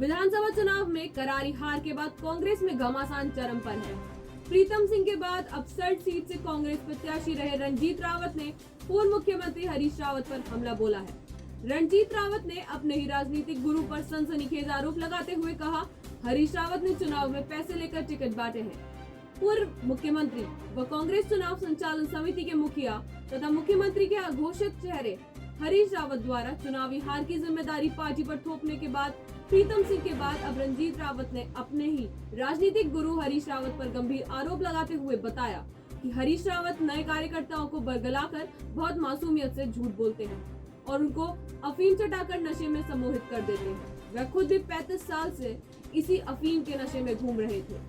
विधानसभा चुनाव में करारी हार के बाद कांग्रेस में घमासान चरम पर है। प्रीतम सिंह के बाद अब सल्ट सीट से कांग्रेस प्रत्याशी रहे रणजीत रावत ने पूर्व मुख्यमंत्री हरीश रावत पर हमला बोला है। रणजीत रावत ने अपने ही राजनीतिक गुरु पर सनसनीखेज आरोप लगाते हुए कहा, हरीश रावत ने चुनाव में पैसे लेकर टिकट बांटे हैं। पूर्व मुख्यमंत्री व कांग्रेस चुनाव संचालन समिति के मुखिया तथा मुख्यमंत्री के अघोषित चेहरे हरीश रावत द्वारा चुनावी हार की जिम्मेदारी पार्टी पर थोपने के बाद प्रीतम सिंह के बाद अब रणजीत रावत ने अपने ही राजनीतिक गुरु हरीश रावत पर गंभीर आरोप लगाते हुए बताया कि हरीश रावत नए कार्यकर्ताओं को बरगलाकर बहुत मासूमियत से झूठ बोलते हैं और उनको अफीम चटाकर नशे में सम्मोहित कर देते हैं। वह खुद भी 35 साल से इसी अफीम के नशे में घूम रहे थे।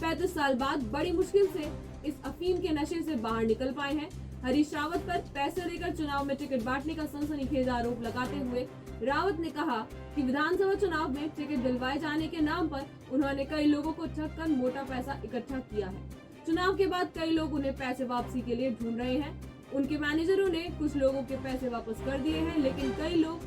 35 साल बाद बड़ी मुश्किल से इस अफीम के नशे से बाहर निकल पाए हैं। हरीश रावत पर पैसे लेकर चुनाव में टिकट बांटने का सनसनीखेज आरोप लगाते हुए रावत ने कहा कि विधानसभा चुनाव में टिकट दिलवाए जाने के नाम पर उन्होंने कई लोगों को ठग कर मोटा पैसा इकट्ठा किया है। चुनाव के बाद कई लोग उन्हें पैसे वापसी के लिए ढूंढ रहे हैं। उनके मैनेजरों ने कुछ लोगों के पैसे वापस कर दिए हैं, लेकिन कई लोग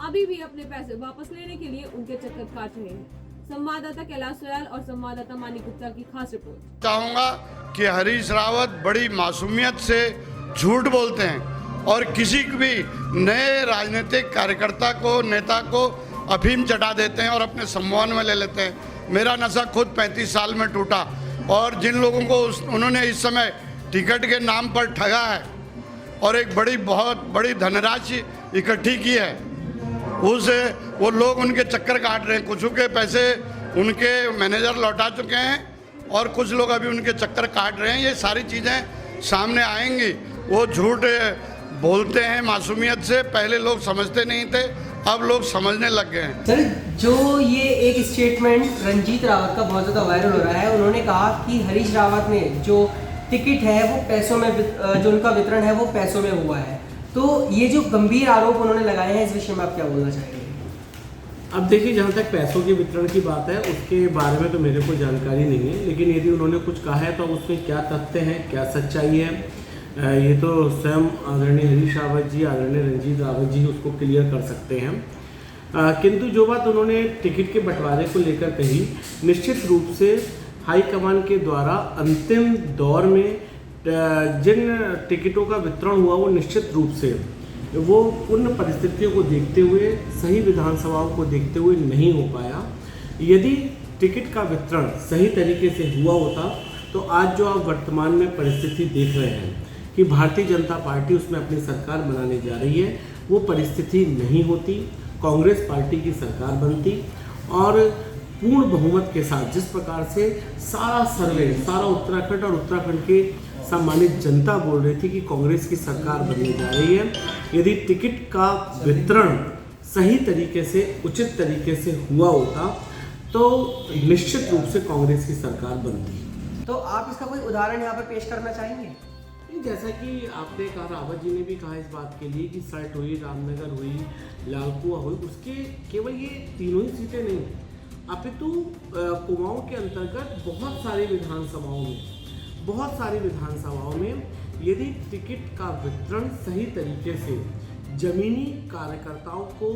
अभी भी अपने पैसे वापस लेने के लिए उनके चक्कर काट रहे हैं। संवाददाता कैलाश सोयाल और संवाददाता मानिक गुप्ता की खास रिपोर्ट। चाहूंगा कि हरीश रावत बड़ी मासूमियत से झूठ बोलते हैं और किसी भी नए राजनीतिक कार्यकर्ता को, नेता को अफीम चटा देते हैं और अपने सम्मान में ले लेते हैं। मेरा नशा खुद 35 साल में टूटा और जिन लोगों को उन्होंने इस समय टिकट के नाम पर ठगा है और एक बहुत बड़ी धनराशि इकट्ठी की है, वो लोग उनके चक्कर काट रहे हैं। कुछ के पैसे उनके मैनेजर लौटा चुके हैं और कुछ लोग अभी उनके चक्कर काट रहे हैं। ये सारी चीज़ें सामने आएंगी। वो झूठ बोलते हैं मासूमियत से। पहले लोग समझते नहीं थे, अब लोग समझने लग गए हैं। सर, जो ये एक स्टेटमेंट रणजीत रावत का बहुत ज़्यादा वायरल हो रहा है, उन्होंने कहा कि हरीश रावत ने जो टिकट है वो पैसों में, जो उनका वितरण है वो पैसों में हुआ है। तो ये जो गंभीर आरोप उन्होंने लगाए हैं, इस विषय में आप क्या बोलना चाहेंगे? अब देखिए, जहाँ तक पैसों के वितरण की बात है उसके बारे में तो मेरे को जानकारी नहीं है, लेकिन यदि उन्होंने कुछ कहा है तो उसमें क्या तथ्य है, क्या सच्चाई है, ये तो स्वयं आदरणीय हरीश रावत जी, आदरणीय रणजीत रावत जी उसको क्लियर कर सकते हैं। किंतु जो बात उन्होंने टिकट के बंटवारे को लेकर कही, निश्चित रूप से हाईकमान के द्वारा अंतिम दौर में जिन टिकटों का वितरण हुआ वो निश्चित रूप से वो उन परिस्थितियों को देखते हुए, सही विधानसभाओं को देखते हुए नहीं हो पाया। यदि टिकट का वितरण सही तरीके से हुआ होता तो आज जो आप वर्तमान में परिस्थिति देख रहे हैं कि भारतीय जनता पार्टी उसमें अपनी सरकार बनाने जा रही है, वो परिस्थिति नहीं होती। कांग्रेस पार्टी की सरकार बनती और पूर्ण बहुमत के साथ जिस प्रकार से सारा सर्वे, सारा उत्तराखंड और उत्तराखंड के सम्मानित जनता बोल रही थी कि कांग्रेस की सरकार बनने जा रही है, यदि टिकट का वितरण सही तरीके से, उचित तरीके से हुआ होता तो निश्चित रूप से कांग्रेस की सरकार बनती। तो आप इसका कोई उदाहरण यहाँ पर पेश करना चाहेंगे? जैसा कि आपने कहा, रावत जी ने भी कहा इस बात के लिए कि सल्ट हुई, रामनगर हुई, लालकुआ हुई, उसके केवल ये तीनों ही सीटें नहीं, अपितु कुमाऊं के अंतर्गत बहुत सारी विधानसभाओं में यदि टिकट का वितरण सही तरीके से जमीनी कार्यकर्ताओं को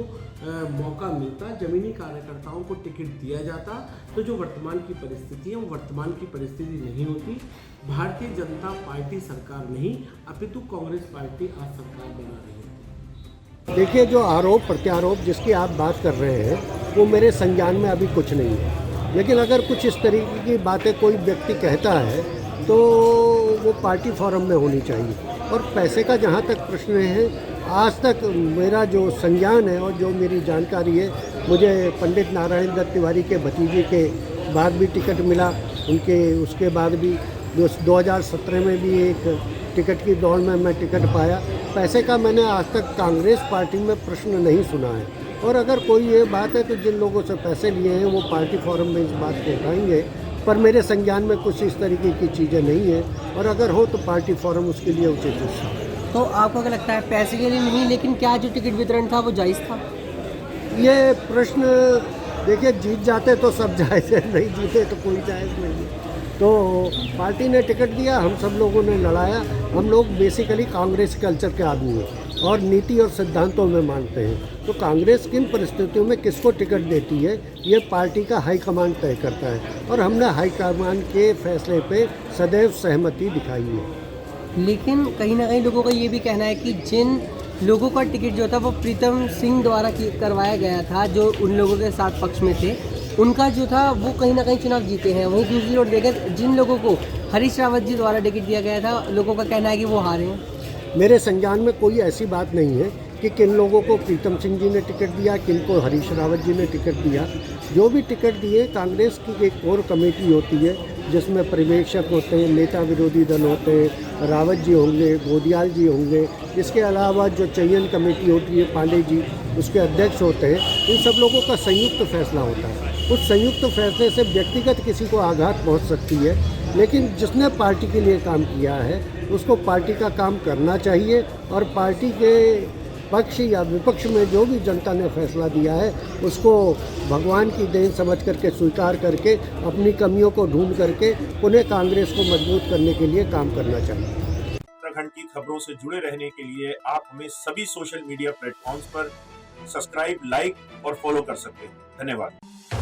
मौका मिलता, जमीनी कार्यकर्ताओं को टिकट दिया जाता, तो जो वर्तमान की परिस्थिति है वो वर्तमान की परिस्थिति नहीं होती। भारतीय जनता पार्टी सरकार नहीं, अपितु कांग्रेस पार्टी आज सरकार बना रही है। देखिए, जो आरोप प्रत्यारोप जिसकी आप बात कर रहे हैं वो मेरे संज्ञान में अभी कुछ नहीं है, लेकिन अगर कुछ इस तरीके की बातें कोई व्यक्ति कहता है तो वो पार्टी फोरम में होनी चाहिए। और पैसे का जहाँ तक प्रश्न है, आज तक मेरा जो संज्ञान है और जो मेरी जानकारी है, मुझे पंडित नारायण दत्त तिवारी के भतीजे के बाद भी टिकट मिला, उसके बाद भी 2017 में भी एक टिकट की दौड़ में मैं टिकट पाया। पैसे का मैंने आज तक कांग्रेस पार्टी में प्रश्न नहीं सुना है। और अगर कोई ये बात है तो जिन लोगों से पैसे लिए हैं वो पार्टी फोरम में इस बात को उठाएंगे, पर मेरे संज्ञान में कुछ इस तरीके की चीज़ें नहीं है, और अगर हो तो पार्टी फोरम उसके लिए उचित है। तो आपको क्या लगता है, पैसे के लिए नहीं, लेकिन क्या जो टिकट वितरण था वो जायज़ था? ये प्रश्न देखिए, जीत जाते तो सब जायज़ है, नहीं जीते तो कोई जायज़ नहीं। तो पार्टी ने टिकट दिया, हम सब लोगों ने लड़ाया। हम लोग बेसिकली कांग्रेस कल्चर के आदमी हैं। और नीति और सिद्धांतों में मानते हैं। तो कांग्रेस किन परिस्थितियों में किसको टिकट देती है ये पार्टी का हाईकमान तय करता है और हमने हाईकमान के फैसले पे सदैव सहमति दिखाई है। लेकिन कहीं ना कहीं लोगों का ये भी कहना है कि जिन लोगों का टिकट जो था वो प्रीतम सिंह द्वारा करवाया गया था, जो उन लोगों के साथ पक्ष में थे, उनका जो था वो कहीं ना कहीं चुनाव जीते हैं। वहीं दूसरी ओर देखें जिन लोगों को हरीश रावत जी द्वारा टिकट दिया गया था, लोगों का कहना है कि वो हारे हैं। मेरे संज्ञान में कोई ऐसी बात नहीं है कि किन लोगों को प्रीतम सिंह जी ने टिकट दिया, किन को हरीश रावत जी ने टिकट दिया। जो भी टिकट दिए, कांग्रेस की एक कोर कमेटी होती है जिसमें पर्यवेक्षक होते हैं, नेता विरोधी दल होते हैं, रावत जी होंगे, गोदियाल जी होंगे। इसके अलावा जो चयन कमेटी होती है, पांडे जी उसके अध्यक्ष होते हैं। इन सब लोगों का संयुक्त फैसला होता है। उस संयुक्त फैसले से व्यक्तिगत किसी को आघात पहुंच सकती है, लेकिन जिसने पार्टी के लिए काम किया है उसको पार्टी का काम करना चाहिए और पार्टी के पक्ष या विपक्ष में जो भी जनता ने फैसला दिया है उसको भगवान की देन समझ करके स्वीकार करके अपनी कमियों को ढूंढ करके पुनः कांग्रेस को मजबूत करने के लिए काम करना चाहिए। उत्तराखंड की खबरों से जुड़े रहने के लिए आप हमें सभी सोशल मीडिया प्लेटफॉर्म्स पर सब्सक्राइब, लाइक और फॉलो कर सकते हैं। धन्यवाद।